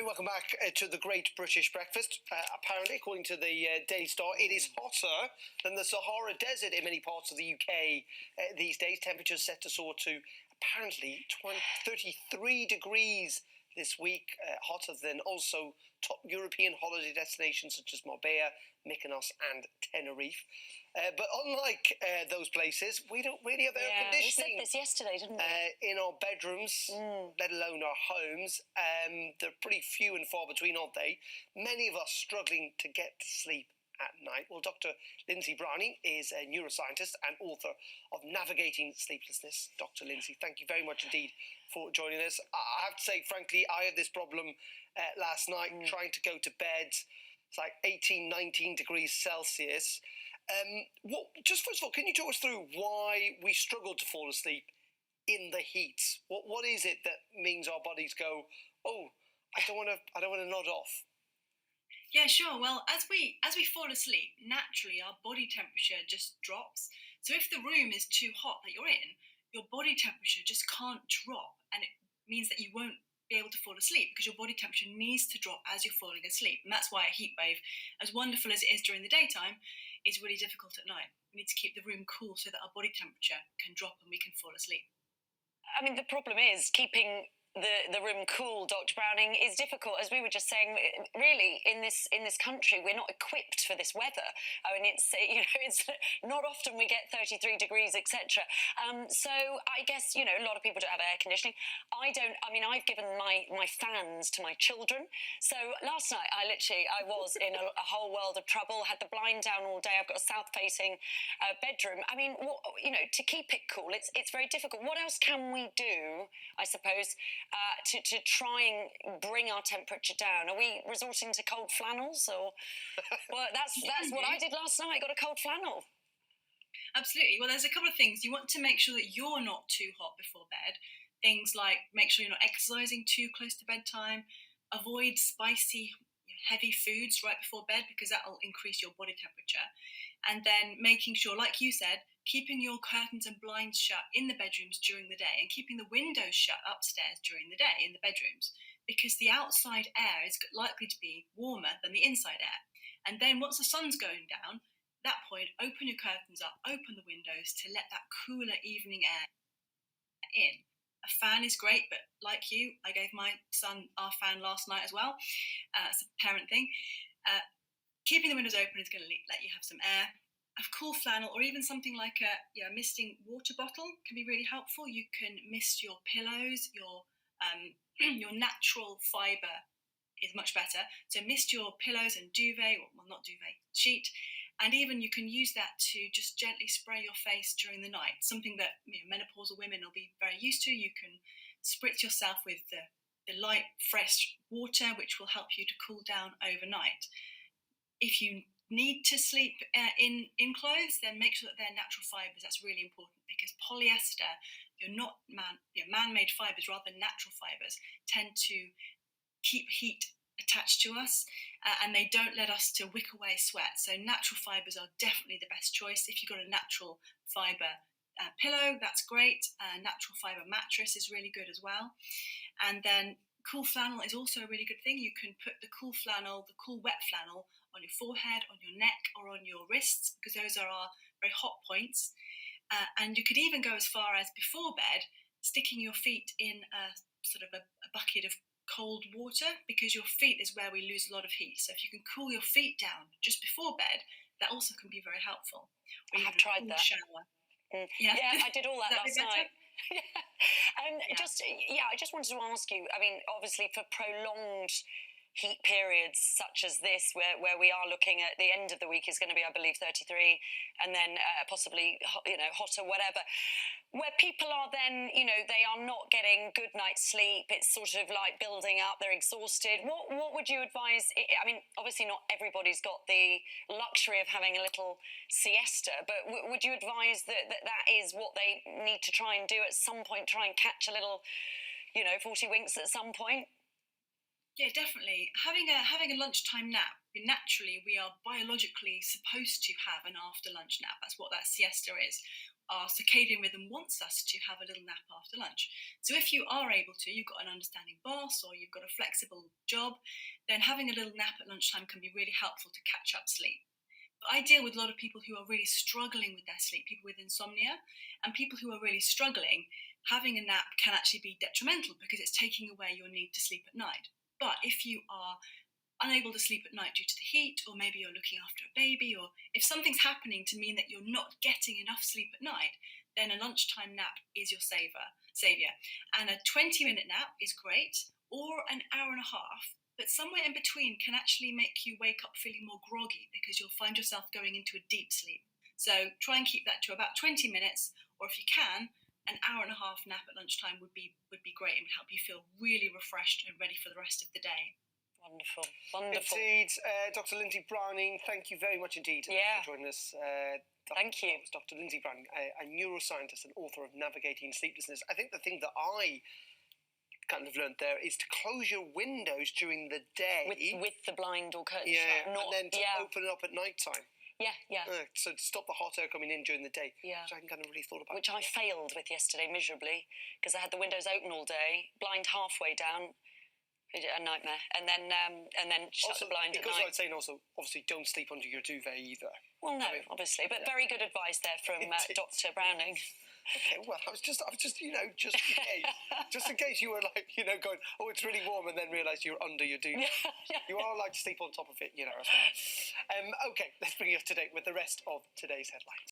welcome back to the Great British Breakfast. Apparently, according to the Daily Star, it is hotter than the Sahara Desert in many parts of the UK these days. Temperatures set to soar to apparently 33 degrees this week, hotter than also top European holiday destinations such as Marbella, Mykonos and Tenerife. But unlike those places, we don't really have air conditioning. We said this yesterday, didn't we? In our bedrooms, let alone our homes. They're pretty few and far between, aren't they? Many of us struggling to get to sleep at night. Well, Dr. Lindsay Browning is a neuroscientist and author of Navigating Sleeplessness. Dr. Lindsay, thank you very much indeed for joining us. I have to say, frankly, I had this problem last night trying to go to bed. It's like 18, 19 degrees Celsius. Just first of all, can you talk us through why we struggle to fall asleep in the heat? What is it that means our bodies go, oh, I don't want to nod off? Yeah, sure. Well, as we fall asleep, naturally our body temperature just drops. So if the room is too hot that you're in, your body temperature just can't drop, and it means that you won't be able to fall asleep because your body temperature needs to drop as you're falling asleep. And that's why a heat wave, as wonderful as it is during the daytime, is really difficult at night. We need to keep the room cool so that our body temperature can drop and we can fall asleep. I mean, the problem is keeping the room cool, Dr. Browning, is difficult. As we were just saying, really, in this country, we're not equipped for this weather. I mean, it's not often we get 33 degrees, etc. So I guess, a lot of people don't have air conditioning. I don't. I mean, I've given my fans to my children. So last night, I was in a whole world of trouble, had the blind down all day. I've got a south-facing bedroom. I mean, to keep it cool, it's very difficult. What else can we do, I suppose, to try and bring our temperature down? Are we resorting to cold flannels, or? Well, that's what I did last night. I got a cold flannel. Absolutely. Well, there's a couple of things. You want to make sure that you're not too hot before bed. Things like make sure you're not exercising too close to bedtime. Avoid spicy, heavy foods right before bed because that will increase your body temperature. And then making sure, like you said, keeping your curtains and blinds shut in the bedrooms during the day and keeping the windows shut upstairs during the day in the bedrooms because the outside air is likely to be warmer than the inside air. And then once the sun's going down, at that point, open your curtains up, open the windows to let that cooler evening air in. A fan is great, but like you, I gave my son our fan last night as well. It's a parent thing. Keeping the windows open is going to let you have some air. A cool flannel or even something like a misting water bottle can be really helpful. You can mist your pillows, your natural fibre is much better. So mist your pillows and duvet, well not duvet, sheet, and even you can use that to just gently spray your face during the night, something that menopausal women will be very used to. You can spritz yourself with the light, fresh water, which will help you to cool down overnight. If you need to sleep in clothes, then make sure that they're natural fibres. That's really important because polyester, man-made fibres rather than natural fibres, tend to keep heat attached to us and they don't let us to wick away sweat. So natural fibres are definitely the best choice. If you've got a natural fibre pillow, that's great. Natural fibre mattress is really good as well. And then cool flannel is also a really good thing. You can put the cool flannel, the cool wet flannel on your forehead, on your neck, or on your wrists, because those are our very hot points. And you could even go as far as before bed, sticking your feet in a sort of a bucket of cold water, because your feet is where we lose a lot of heat. So if you can cool your feet down just before bed, that also can be very helpful. I have tried that. Shower. Yeah, I did all that last night. Yeah. I just wanted to ask you, I mean, obviously for prolonged heat periods such as this, where we are looking at the end of the week is going to be, I believe, 33, and then possibly, hotter, whatever, where people are then, they are not getting good night's sleep. It's sort of like building up. They're exhausted. What would you advise? I mean, obviously not everybody's got the luxury of having a little siesta, but would you advise that is what they need to try and do at some point, try and catch a little, 40 winks at some point? Yeah, definitely. Having a lunchtime nap, naturally we are biologically supposed to have an after lunch nap. That's what that siesta is. our circadian rhythm wants us to have a little nap after lunch. So if you are able to, you've got an understanding boss or you've got a flexible job, then having a little nap at lunchtime can be really helpful to catch up sleep. But I deal with a lot of people who are really struggling with their sleep, people with insomnia, and people who are really struggling. Having a nap can actually be detrimental because it's taking away your need to sleep at night. But if you are unable to sleep at night due to the heat, or maybe you're looking after a baby, or if something's happening to mean that you're not getting enough sleep at night, then a lunchtime nap is your savior. And a 20-minute nap is great, or an hour and a half, but somewhere in between can actually make you wake up feeling more groggy because you'll find yourself going into a deep sleep. So try and keep that to about 20 minutes, or if you can, an hour and a half nap at lunchtime would be great and would help you feel really refreshed and ready for the rest of the day. Wonderful, wonderful. Indeed. Dr. Lindsay Browning, thank you very much indeed for joining us. Thank you. Dr. Lindsay Browning, a neuroscientist and author of Navigating Sleeplessness. I think the thing that I kind of learned there is to close your windows during the day. With the blind or curtain shut. shut. And then to open it up at night time. Yeah. So to stop the hot air coming in during the day, which I hadn't kind of really thought about. Which I failed with yesterday miserably because I had the windows open all day, blind halfway down. A nightmare, and then shut also, the blind at night. Because I'd say, also, obviously, don't sleep under your duvet either. Well, no, obviously, but very good advice there from Dr. Browning. Okay, well, I was just in case you were like, going, oh, it's really warm, and then realised you were under your duvet. You are allowed to sleep on top of it, as well. Okay, let's bring you up to date with the rest of today's headlines.